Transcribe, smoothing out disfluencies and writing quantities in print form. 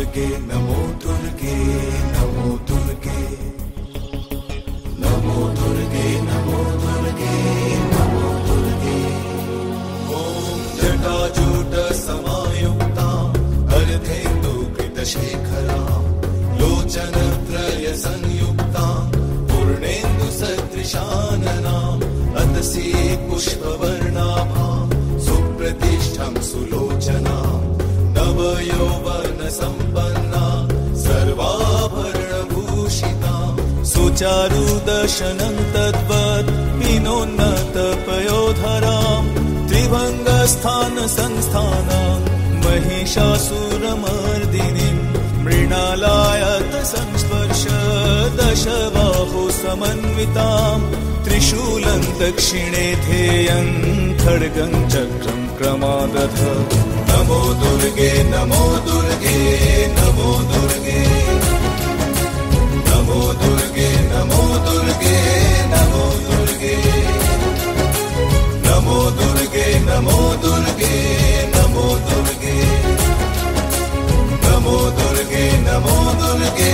दुर्गे नमो दुर्गे नमो दुर्गे नमो दुर्गे नमो दुर्गे नमो दुर्गे ॐ जटाजूट समायुक्ता अर्धेन्दुकृतशेखरा लोचनत्रय संयुक्ता पूर्णेन्दु सदृशानना अतसी पुष्पवर्णाभा सुप्रतिष्ठं सुलोचना नवयौवन संपन्ना सर्वाभरणभूषिता सुचारुदर्शनं तद्वत् हिनोन्नतपयोधरां त्रिभङ्गस्थान संस्थानां महिषासुरमर्दिनीं मृणालायत संस्पर्श दशबाहु समन्वितां त्रिशूलं दक्षिणे ध्येयं खड्गं चक्रं क्रमादध नमो दुर्गे नमो दुर्गे नमो दुर्गे नमो दुर्गे नमो दुर्गे नमो दुर्गे नमो दुर्गे नमो दुर्गे नमो दुर्गे नमो दुर्गे नमो दुर्गे